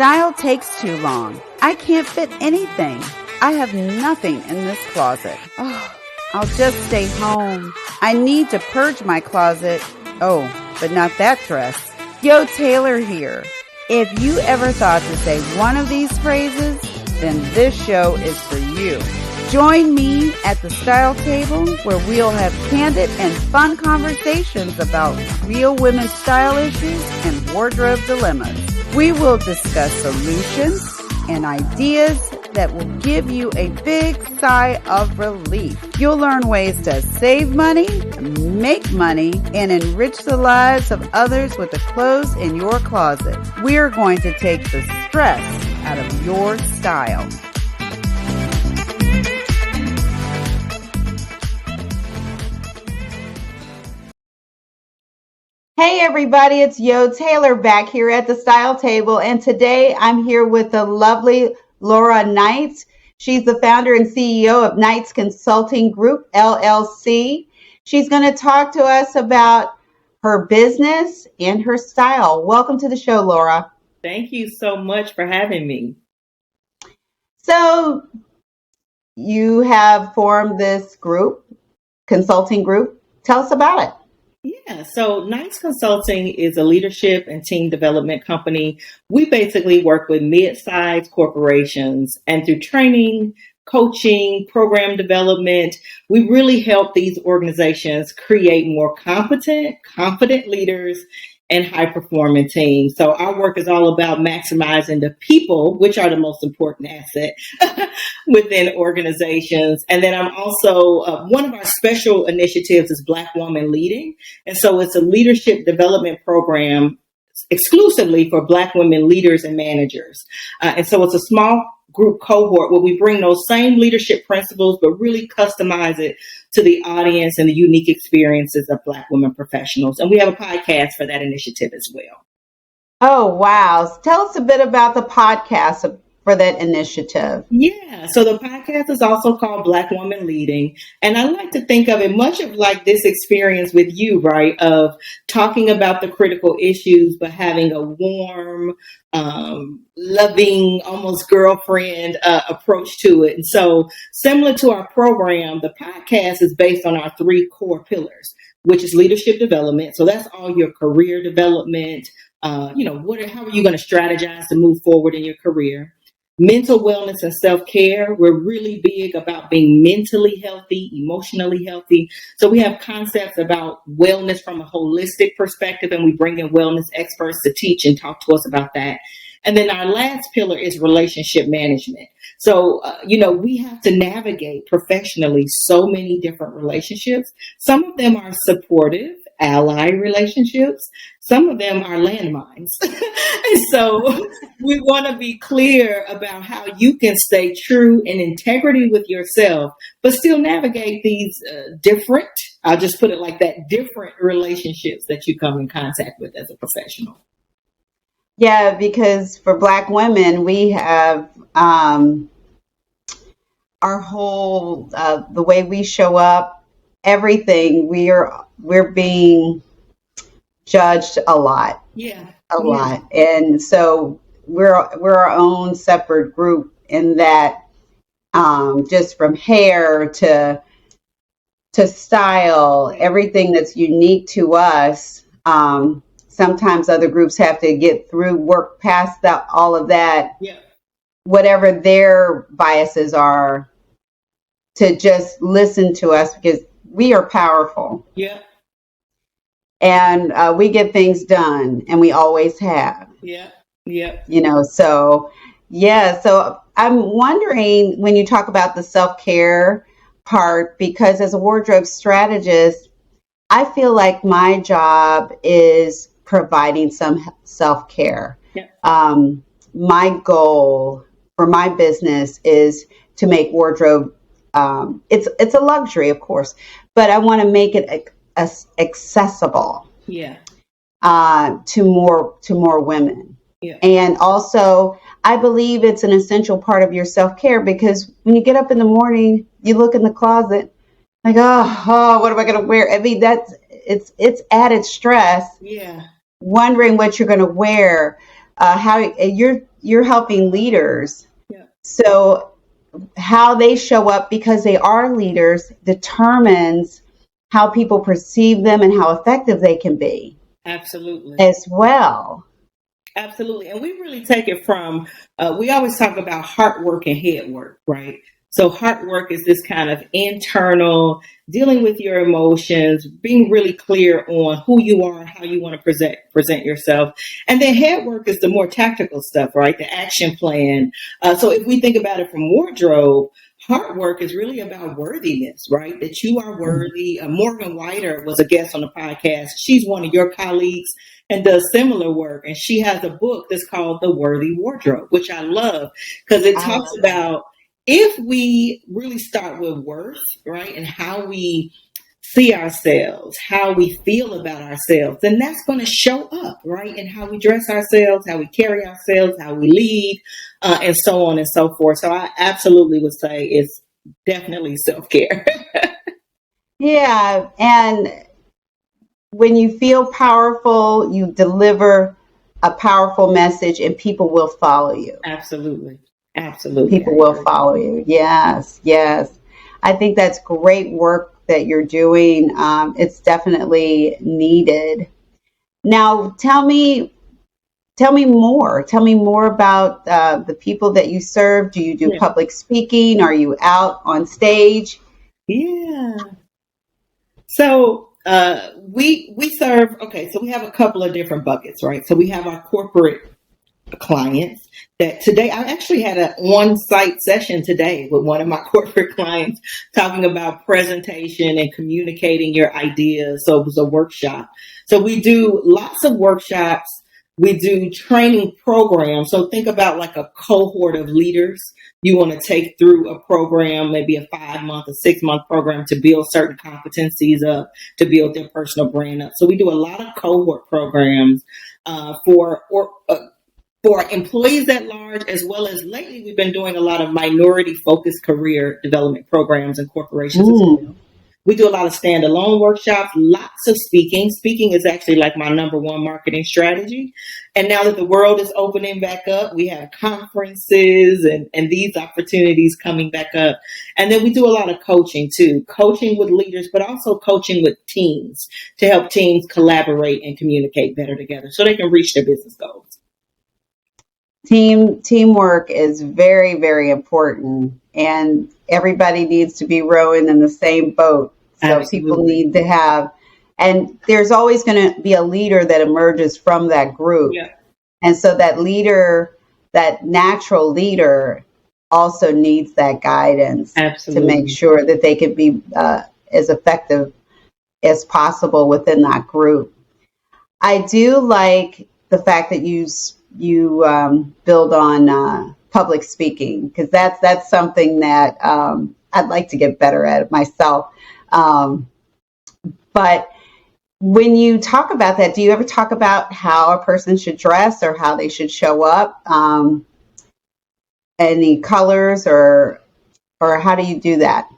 Style takes too long. I can't fit anything. I have nothing in this closet. Oh, I'll just stay home. I need to purge my closet. Oh, but not that dress. Yo, Taylor here. If you ever thought to say one of these phrases, then this show is for you. Join me at the Style Table, where we'll have candid and fun conversations about real women's style issues and wardrobe dilemmas. We will discuss solutions and ideas that will give you a big sigh of relief. You'll learn ways to save money, make money, and enrich the lives of others with the clothes in your closet. We're going to take the stress out of your style. Hey everybody, it's Yo Taylor back here at the Style Table, and today I'm here with the lovely Laura Knight. She's the founder and CEO of Knight's Consulting Group, LLC. She's going to talk to us about her business and her style. Welcome to the show, Laura. Thank you so much for having me. So you have formed this group, consulting group. Tell us about it. Yeah, so Knight's Consulting is a leadership and team development company. We basically work with mid-sized corporations, and through training, coaching, program development, we really help these organizations create more competent, confident leaders and high-performing teams. So our work is all about maximizing the people, which are the most important asset within organizations. And then I'm also, one of our special initiatives is Black Woman Leading. And so it's a leadership development program exclusively for Black women leaders and managers. And so it's a small group cohort where we bring those same leadership principles, but really customize it to the audience and the unique experiences of Black women professionals. And we have a podcast for that initiative as well. Oh, wow. Tell us a bit about the podcast for that initiative. Yeah, so the podcast is also called Black Woman Leading. And I like to think of it much of like this experience with you, right, of talking about the critical issues, but having a warm, loving, almost girlfriend approach to it. And so similar to our program, the podcast is based on our 3 core pillars, which is leadership development. So that's all your career development. How are you going to strategize to move forward in your career? Mental wellness and self-care. We're really big about being mentally healthy, emotionally healthy. So we have concepts about wellness from a holistic perspective, and we bring in wellness experts to teach and talk to us about that. And then our last pillar is relationship management. So, we have to navigate professionally so many different relationships. Some of them are supportive, ally relationships. Some of them are landmines. And so we want to be clear about how you can stay true in integrity with yourself, but still navigate these different, I'll just put it like that, different relationships that you come in contact with as a professional. Yeah, because for Black women, we have our whole, the way we show up, everything, we're being judged a lot. Yeah. A lot. And so we're our own separate group in that, just from hair to style, everything that's unique to us. Sometimes other groups have to work past all of that, whatever their biases are, to just listen to us, because we are powerful. Yeah. And we get things done, and we always have. Yeah. Yeah. So I'm wondering, when you talk about the self-care part, because as a wardrobe strategist, I feel like my job is providing some self-care. Yeah. My goal for my business is to make wardrobe, it's a luxury, of course, but I want to make it accessible to more women. Yeah. And also, I believe it's an essential part of your self-care, because when you get up in the morning, you look in the closet, like, oh, what am I going to wear? I mean, it's added stress. Yeah. Wondering what you're going to wear, how you're helping leaders. Yeah. So how they show up because they are leaders determines how people perceive them and how effective they can be. Absolutely. As well. Absolutely. And we really take it from, we always talk about heart work and head work, right? So heart work is this kind of internal, dealing with your emotions, being really clear on who you are, how you want to present yourself. And then head work is the more tactical stuff, right? The action plan. So if we think about it from wardrobe, heart work is really about worthiness, right? That you are worthy. Morgan Whiter was a guest on the podcast. She's one of your colleagues and does similar work. And she has a book that's called The Worthy Wardrobe, which I love because it talks about if we really start with worth, right, and how we see ourselves, how we feel about ourselves, then that's going to show up, right, in how we dress ourselves, how we carry ourselves, how we lead, and so on and so forth. So I absolutely would say it's definitely self-care. Yeah, and when you feel powerful, you deliver a powerful message and people will follow you. Absolutely. Absolutely. People will follow you. Yes, yes. I think that's great work that you're doing. It's definitely needed. Now, tell me more. Tell me more about the people that you serve. Do you do public speaking? Are you out on stage? Yeah. So we serve. Okay, so we have a couple of different buckets, right? So we have our corporate clients that today I actually had an on-site session today with one of my corporate clients talking about presentation and communicating your ideas. So it was a workshop. So we do lots of workshops. We do training programs. So think about like a cohort of leaders you want to take through a program, maybe a 5-month, a 6-month program to build certain competencies up, to build their personal brand up. So we do a lot of cohort programs for employees at large, as well as lately we've been doing a lot of minority focused career development programs in corporations as well. We do a lot of standalone workshops, lots of speaking. Speaking is actually like my number one marketing strategy. And now that the world is opening back up, we have conferences and these opportunities coming back up. And then we do a lot of coaching too, coaching with leaders, but also coaching with teams to help teams collaborate and communicate better together so they can reach their business goals. Teamwork is very, very important, and everybody needs to be rowing in the same boat. So Absolutely. People need to have, and there's always going to be a leader that emerges from that group. Yeah. And so that leader, that natural leader, also needs that guidance Absolutely. To make sure that they can be as effective as possible within that group. I do like the fact that you build on public speaking, because that's something that I'd like to get better at myself. But when you talk about that, do you ever talk about how a person should dress or how they should show up? Any colors or how do you do that?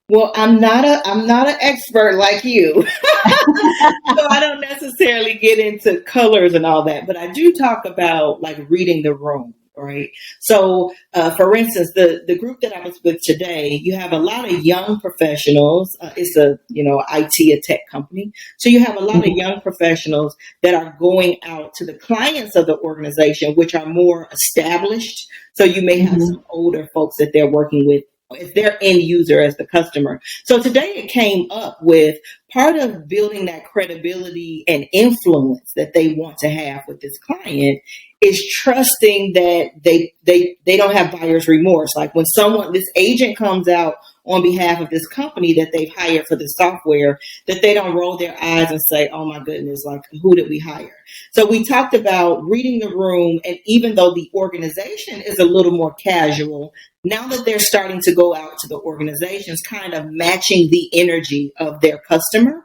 Well, I'm not an expert like you, so I don't necessarily get into colors and all that. But I do talk about like reading the room, right? So, for instance, the group that I was with today, you have a lot of young professionals. It's a IT, a tech company, so you have a lot of young professionals that are going out to the clients of the organization, which are more established. So you may have some older folks that they're working with. It's their end user as the customer. So today it came up with part of building that credibility and influence that they want to have with this client is trusting that they don't have buyer's remorse. Like when this agent comes out on behalf of this company that they've hired for the software, that they don't roll their eyes and say, oh my goodness, like who did we hire? So we talked about reading the room, and even though the organization is a little more casual, now that they're starting to go out to the organizations, kind of matching the energy of their customer.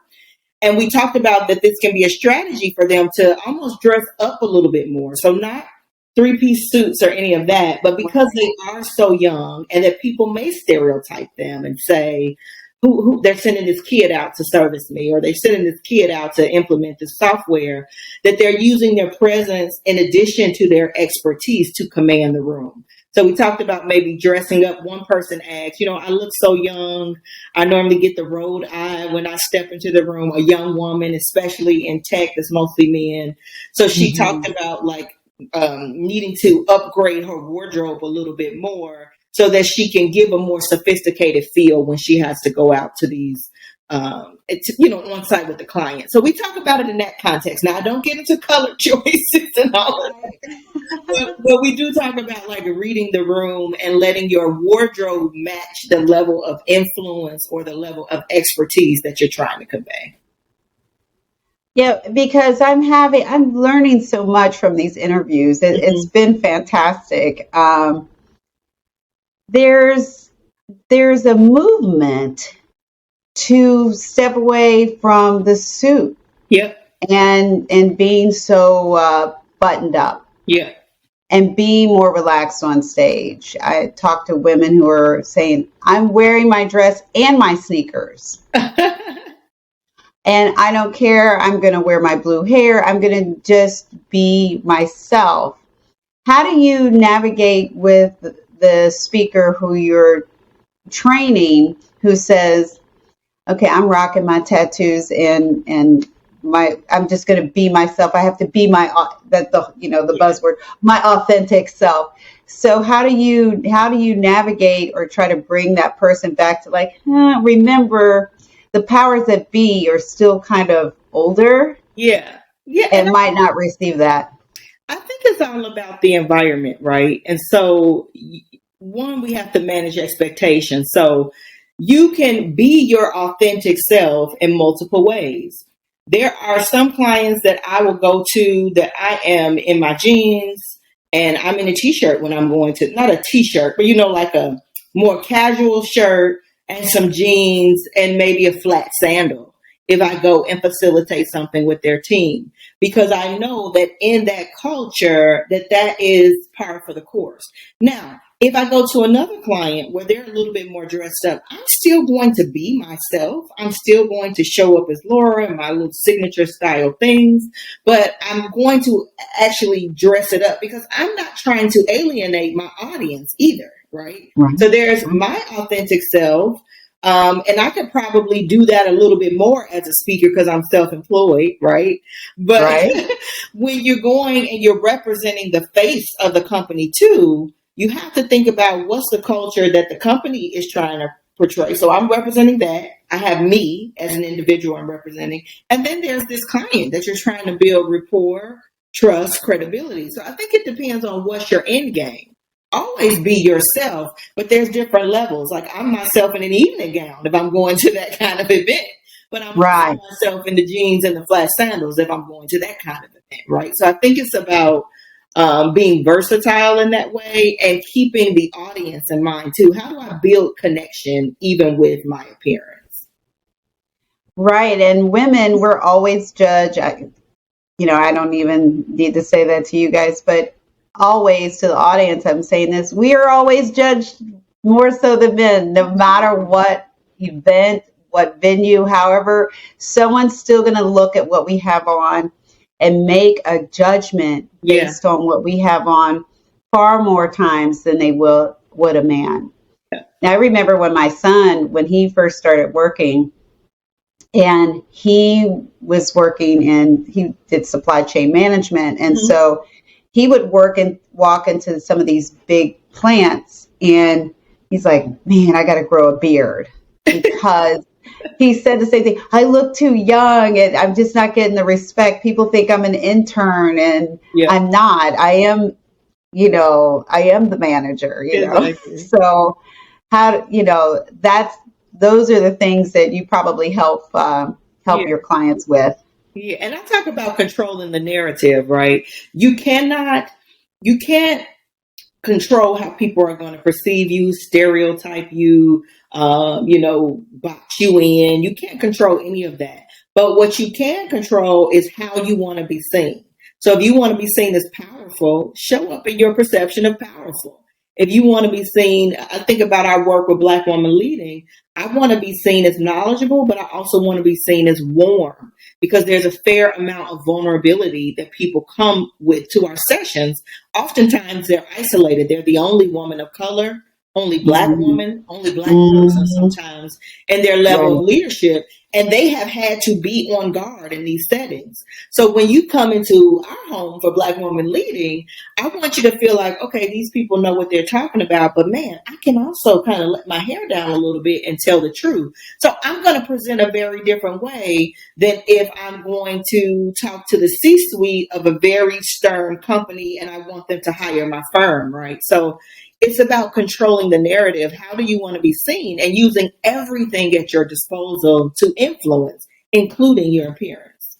And we talked about that this can be a strategy for them to almost dress up a little bit more. So not 3-piece suits or any of that, but because they are so young and that people may stereotype them and say, who they're sending this kid out to service me, or they're sending this kid out to implement this software, that they're using their presence in addition to their expertise to command the room. So we talked about maybe dressing up. One person asked, I look so young. I normally get the road eye when I step into the room, a young woman, especially in tech, that's mostly men. So she talked about needing to upgrade her wardrobe a little bit more so that she can give a more sophisticated feel when she has to go out to these, on site with the client. So we talk about it in that context. Now, I don't get into color choices and all of that, but we do talk about reading the room and letting your wardrobe match the level of influence or the level of expertise that you're trying to convey. Yeah, because I'm learning so much from these interviews. It's been fantastic. There's a movement to step away from the suit. Yep. And being so buttoned up. Yeah. And being more relaxed on stage. I talk to women who are saying, I'm wearing my dress and my sneakers. And I don't care. I'm going to wear my blue hair. I'm going to just be myself. How do you navigate with the speaker who you're training who says, okay, I'm rocking my tattoos and I'm just going to be myself. I have to be the buzzword, my authentic self. So how do you navigate or try to bring that person back to remember the powers that be are still kind of older. Yeah. Yeah. And might not receive that. I think it's all about the environment, right? And so one, we have to manage expectations. So you can be your authentic self in multiple ways. There are some clients that I will go to that I am in my jeans and I'm in a t-shirt when I'm going to, not a t-shirt, but like a more casual shirt and some jeans and maybe a flat sandal if I go and facilitate something with their team. Because I know that in that culture that is par for the course. Now, if I go to another client where they're a little bit more dressed up, I'm still going to be myself. I'm still going to show up as Laura and my little signature style things, but I'm going to actually dress it up because I'm not trying to alienate my audience either, right? So there's my authentic self. And I could probably do that a little bit more as a speaker because I'm self-employed, right? But when you're going and you're representing the face of the company too, you have to think about what's the culture that the company is trying to portray. So I'm representing that. I have me as an individual I'm representing. And then there's this client that you're trying to build rapport, trust, credibility. So I think it depends on what's your end game. Always be yourself, but there's different levels. Like I'm myself in an evening gown if I'm going to that kind of event, but I'm myself in the jeans and the flat sandals if I'm going to that kind of event, right? So I think it's about being versatile in that way and keeping the audience in mind too. How do I build connection even with my appearance? Right, and women, we're always judged. I don't even need to say that to you guys, but always to the audience, I'm saying this, we are always judged more so than men, no matter what event, what venue, however, someone's still going to look at what we have on and make a judgment based on what we have on far more times than they would a man. Yeah. Now, I remember when my son, when he first started working, and he was working and he did supply chain management. And so he would walk into some of these big plants and he's like, man, I got to grow a beard because he said the same thing. I look too young and I'm just not getting the respect. People think I'm an intern and I'm not. I am the manager, Exactly. So those are the things that you probably help your clients with. Yeah, and I talk about controlling the narrative, right? You can't control how people are going to perceive you, stereotype you, box you in. You can't control any of that. But what you can control is how you want to be seen. So if you want to be seen as powerful, show up in your perception of powerful. If you want to be seen, I think about our work with Black Women Leading. I want to be seen as knowledgeable, but I also want to be seen as warm, because there's a fair amount of vulnerability that people come with to our sessions. Oftentimes they're isolated. They're the only woman of color, only Black woman, only Black person sometimes in their level of leadership. And they have had to be on guard in these settings. So when you come into our home for Black Women Leading, I want you to feel like, okay, these people know what they're talking about, but man, I can also kind of let my hair down a little bit and tell the truth. So I'm going to present a very different way than if I'm going to talk to the C-suite of a very stern company and I want them to hire my firm, right? So it's about controlling the narrative. How do you want to be seen? And using everything at your disposal to influence, including your appearance.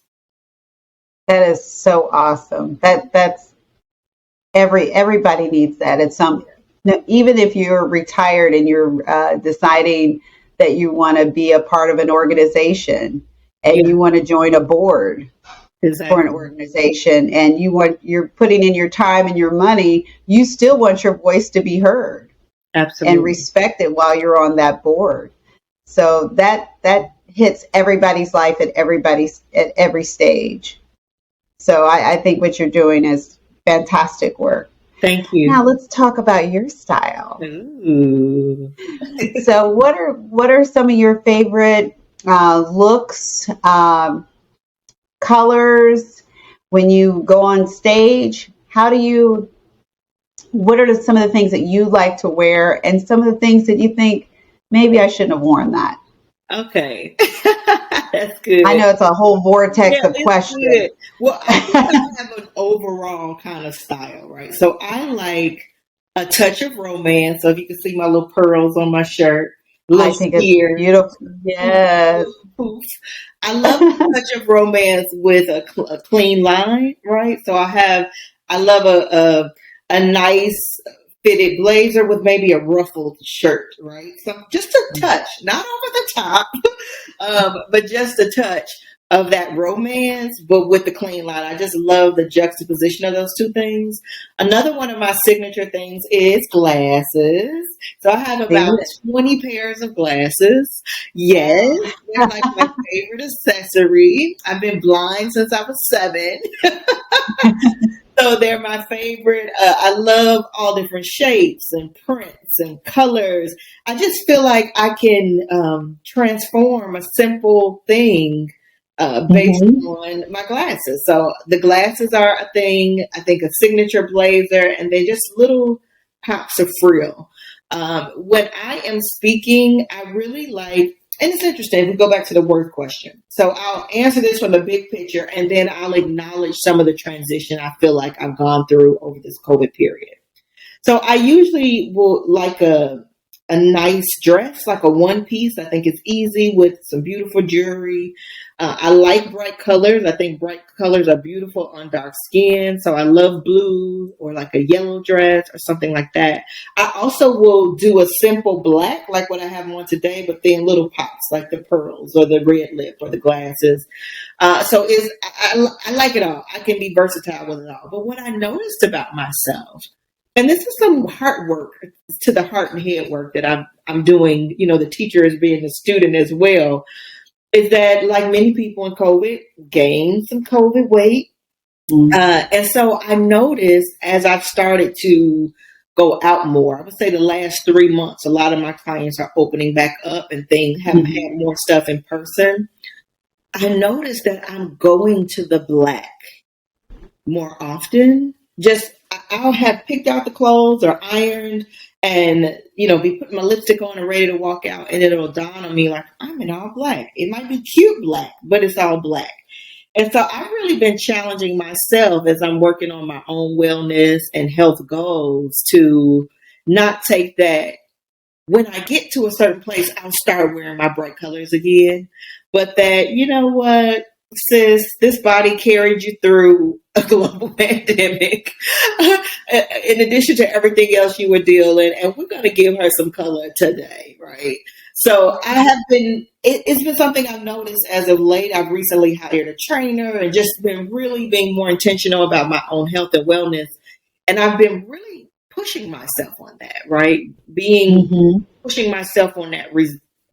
That is so awesome. That's everybody needs that. It's even if you're retired and you're deciding that you want to be a part of an organization and you want to join a board. Exactly. For an organization, and you're putting in your time and your money, you still want your voice to be heard. Absolutely. And respected while you're on that board. So that hits everybody's life at every stage. So I think what you're doing is fantastic work. Thank you. Now let's talk about your style. Ooh. So what are some of your favorite looks, colors when you go on stage? What are some of the things that you like to wear, and some of the things that you think maybe I shouldn't have worn that? Okay. That's good. I know it's a whole vortex of questions. Good. Well, I think I have an overall kind of style, right? So I like a touch of romance. So if you can see my little pearls on my shirt. I think it's beautiful. Yes. I love a touch of romance with a clean line, right? So I love a nice fitted blazer with maybe a ruffled shirt, right? So just a touch, not over the top, but just a touch of that romance, but with the clean line. I just love the juxtaposition of those two things. Another one of my signature things is glasses. So I have about 20 pairs of glasses. Yes, they're like my favorite accessory. I've been blind since I was 7. So they're my favorite. I love all different shapes and prints and colors. I just feel like I can transform a simple thing based on my glasses. So the glasses are a thing. I think a signature blazer, and they just little pops of frill. When I am speaking, I really like, and it's interesting if we go back to the word question. So I'll answer this from the big picture, and then I'll acknowledge some of the transition I feel like I've gone through over this COVID period. So I usually will like a nice dress, like a one piece. I think it's easy with some beautiful jewelry. I like bright colors. I think bright colors are beautiful on dark skin. So I love blue or like a yellow dress or something like that. I also will do a simple black, like what I have on today, but then little pops like the pearls or the red lip or the glasses. So I like it all. I can be versatile with it all. But what I noticed about myself, and this is some heart work, to the heart and head work that I'm doing, the teacher is being a student as well, is that like many people in COVID, gained some COVID weight. And so I noticed as I've started to go out more, I would say the last 3 months, a lot of my clients are opening back up and things have had more stuff in person. I noticed that I'm going to the black more often. Just I'll have picked out the clothes or ironed and, be putting my lipstick on and ready to walk out. And it'll dawn on me like, I'm in all black. It might be cute black, but it's all black. And so I've really been challenging myself as I'm working on my own wellness and health goals to not take that. When I get to a certain place, I'll start wearing my bright colors again. But that, you know what, sis, this body carried you through a global pandemic in addition to everything else you were dealing, and we're going to give her some color today, right? So it's been something I've noticed as of late. I've recently hired a trainer and just been really being more intentional about my own health and wellness. And I've been really pushing myself on that, right? Being pushing myself on that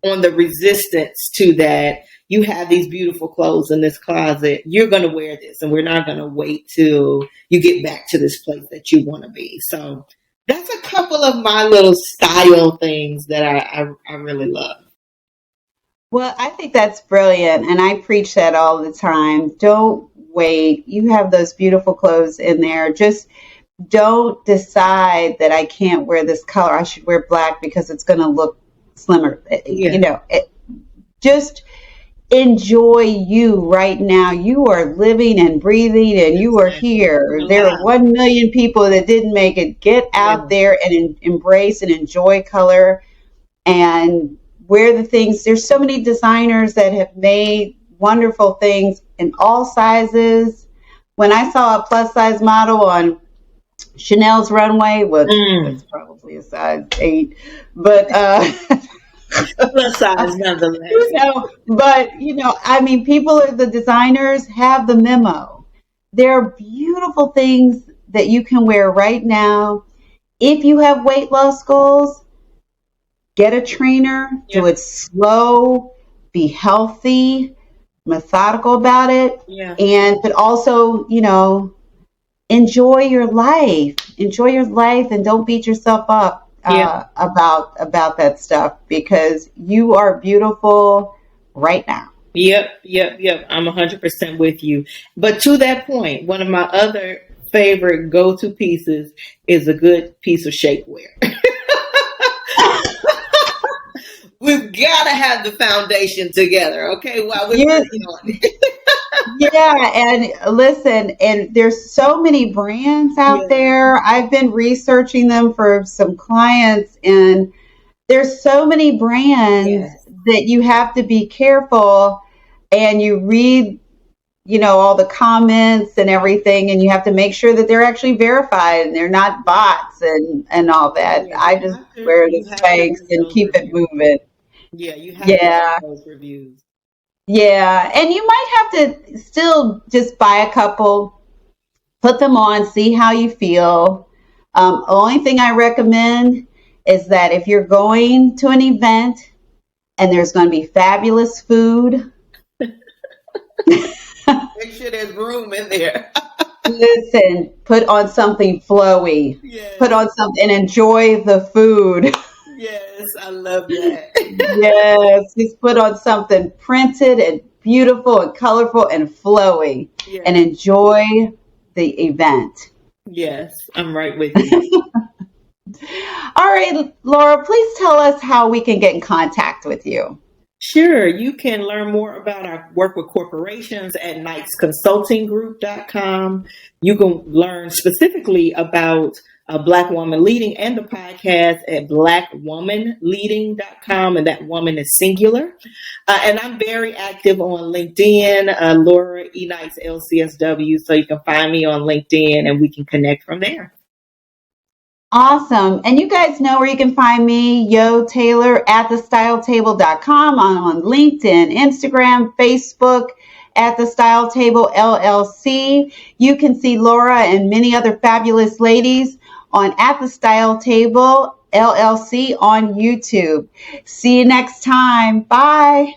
on the resistance to that. You have these beautiful clothes in this closet. You're going to wear this, and we're not going to wait till you get back to this place that you want to be. So that's a couple of my little style things that I really love. Well, I think that's brilliant, and I preach that all the time. Don't wait. You have those beautiful clothes in there. Just don't decide that I can't wear this color. I should wear black because it's going to look slimmer. Yeah. Just enjoy you right now. You are living and breathing, and you are here. There are 1 million people that didn't make it. Get out there and embrace and enjoy color and wear the things. There's so many designers that have made wonderful things in all sizes. When I saw a plus size model on Chanel's runway, it's probably a size 8, but plus size nonetheless. But I mean, the designers have the memo. There are beautiful things that you can wear right now. If you have weight loss goals, get a trainer, do it slow, be healthy, methodical about it, but also, enjoy your life. Enjoy your life, and don't beat yourself up about that stuff, because you are beautiful right now. Yep. I'm 100% with you. But to that point, one of my other favorite go-to pieces is a good piece of shapewear. We've got to have the foundation together, okay? While we're working on it. Yeah, and listen, and there's so many brands out there. I've been researching them for some clients, and there's so many brands that you have to be careful, and you read, all the comments and everything, and you have to make sure that they're actually verified and they're not bots and all that. I just wear the Spanx and keep it moving. Yeah, you have to have those reviews. Yeah, and you might have to still just buy a couple, put them on, see how you feel. Only thing I recommend is that if you're going to an event and there's going to be fabulous food, make sure there's room in there. Listen, put on something flowy. Yes. Put on something and enjoy the food. Yes, I love that. Yes, just put on something printed and beautiful and colorful and flowy, and enjoy the event. Yes, I'm right with you. All right, Laura, please tell us how we can get in contact with you. Sure. You can learn more about our work with corporations at knightsconsultinggroup.com. You can learn specifically about Black Woman Leading and the podcast at blackwomanleading.com, and that woman is singular. And I'm very active on LinkedIn, Laura E. Knights LCSW, so you can find me on LinkedIn and we can connect from there. Awesome. And you guys know where you can find me, Yo Taylor at thestyletable.com. I'm on LinkedIn, Instagram, Facebook, at The Style Table LLC. You can see Laura and many other fabulous ladies on At The Style Table LLC on YouTube. See you next time. Bye.